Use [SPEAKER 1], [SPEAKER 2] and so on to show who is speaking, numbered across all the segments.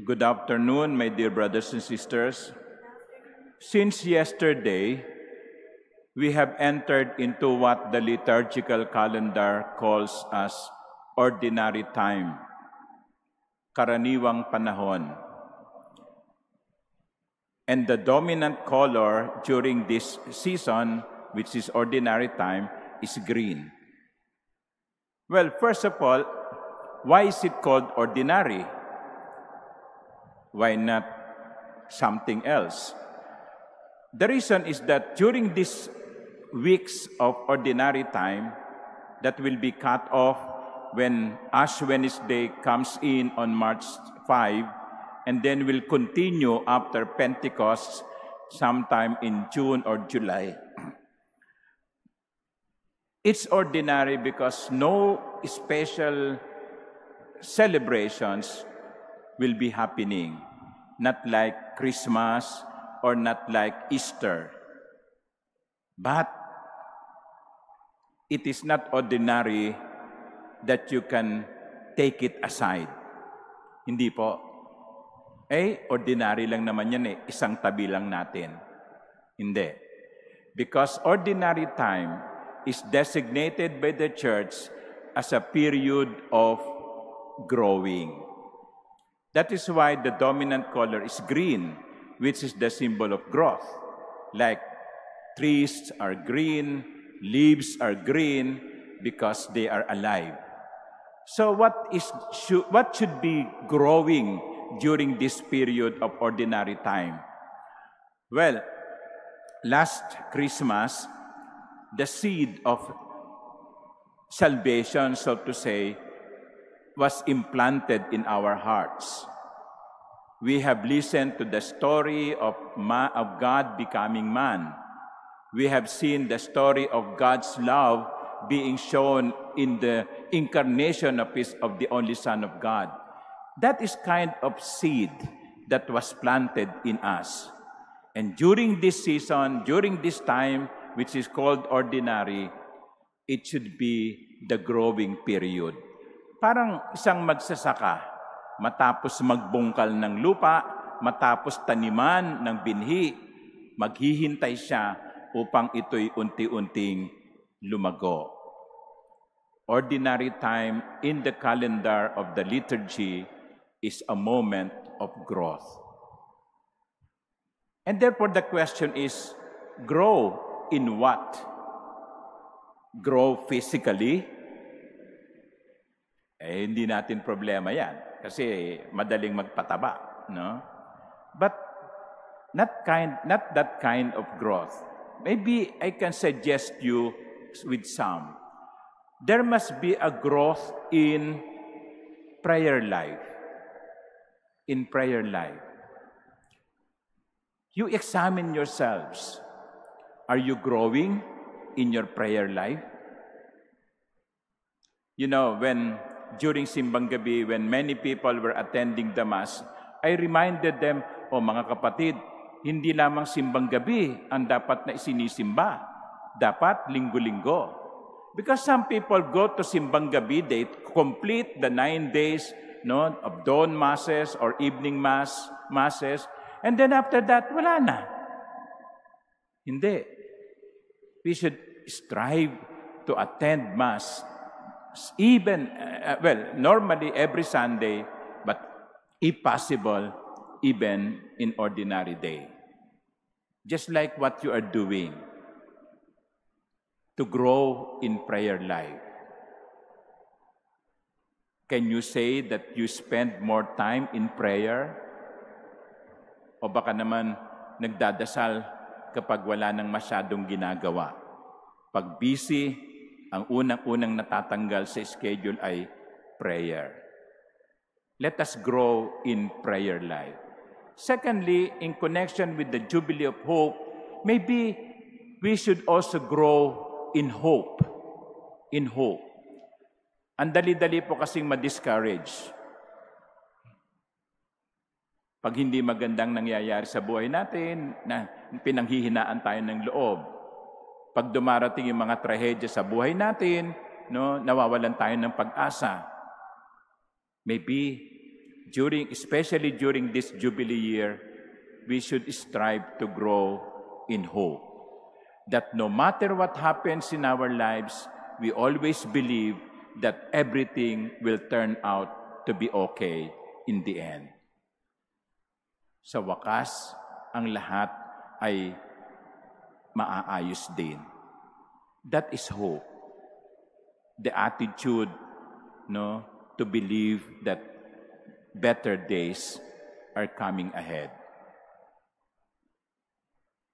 [SPEAKER 1] Good afternoon, my dear brothers and sisters. Since yesterday, we have entered into what the liturgical calendar calls as ordinary time, karaniwang panahon. And the dominant color during this season, which is ordinary time, is green. Well, first of all, why is it called ordinary? Why not something else? The reason is that during these weeks of ordinary time that will be cut off when Ash Wednesday comes in on March 5 and then will continue after Pentecost sometime in June or July. It's ordinary because no special celebrations will be happening, not like Christmas or not like Easter. But it is not ordinary that you can take it aside. Hindi po. Ordinary lang naman yan isang tabi lang natin. Hindi. Because ordinary time is designated by the church as a period of growing. That is why the dominant color is green, which is the symbol of growth. Like trees are green, leaves are green, because they are alive. So what should be growing during this period of ordinary time? Well, last Christmas, the seed of salvation, so to say, was implanted in our hearts. We have listened to the story of God becoming man. We have seen the story of God's love being shown in the incarnation of the only Son of God. That is kind of seed that was planted in us. And during this season, during this time, which is called ordinary, it should be the growing period. Parang isang magsasaka, matapos magbungkal ng lupa, matapos taniman ng binhi, maghihintay siya upang ito'y unti-unting lumago. Ordinary time in the calendar of the liturgy is a moment of growth. And therefore the question is, grow in what? Grow physically? Hindi natin problema yan. Kasi madaling magpataba, no? But not that kind of growth. Maybe I can suggest you with some. There must be a growth in prayer life. In prayer life. You examine yourselves. Are you growing in your prayer life? You know, during Simbang Gabi, when many people were attending the Mass, I reminded them, mga kapatid, hindi lamang Simbang Gabi ang dapat na isinisimba. Dapat linggo-linggo. Because some people go to Simbang Gabi, they complete the 9 days of dawn masses or evening masses, and then after that, wala na. Hindi. We should strive to attend Mass even, normally every Sunday, but if possible, even in ordinary day. Just like what you are doing to grow in prayer life. Can you say that you spend more time in prayer? O baka naman nagdadasal kapag wala nang masyadong ginagawa? Pag busy, ang unang-unang natatanggal sa schedule ay prayer. Let us grow in prayer life. Secondly, in connection with the Jubilee of Hope, maybe we should also grow in hope. In hope. Ang dali-dali po kasing ma-discourage. Pag hindi magandang nangyayari sa buhay natin, na pinanghihinaan tayo ng loob. Pag dumarating yung mga trahedya sa buhay natin, nawawalan tayo ng pag-asa. Maybe especially during this Jubilee year, we should strive to grow in hope. That no matter what happens in our lives, we always believe that everything will turn out to be okay in the end. Sa wakas, ang lahat ay maaayos din. That is hope. The attitude, to believe that better days are coming ahead.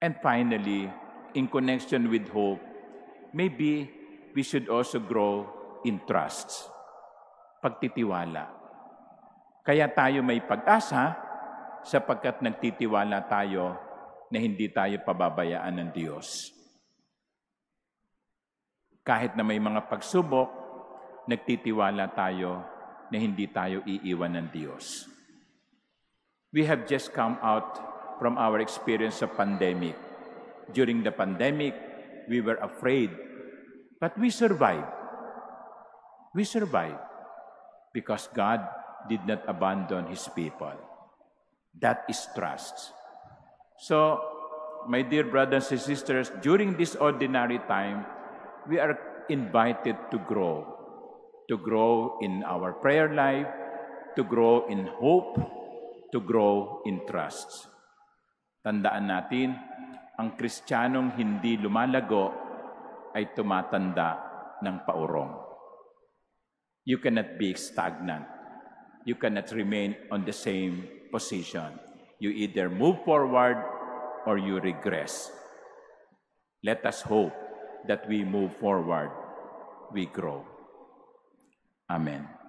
[SPEAKER 1] And finally, in connection with hope, maybe we should also grow in trust, pagtitiwala. Kaya tayo may pag-asa sapagkat nagtitiwala tayo na hindi tayo pababayaan ng Diyos. Kahit na may mga pagsubok, nagtitiwala tayo na hindi tayo iiwan ng Diyos. We have just come out from our experience of pandemic. During the pandemic, we were afraid, but we survived. We survived because God did not abandon His people. That is trust. So, my dear brothers and sisters, during this ordinary time, we are invited to grow in our prayer life, to grow in hope, to grow in trust. Tandaan natin, ang Kristiyanong hindi lumalago ay tumatanda ng paurong. You cannot be stagnant. You cannot remain on the same position. You either move forward or you regress. Let us hope that we move forward, we grow. Amen.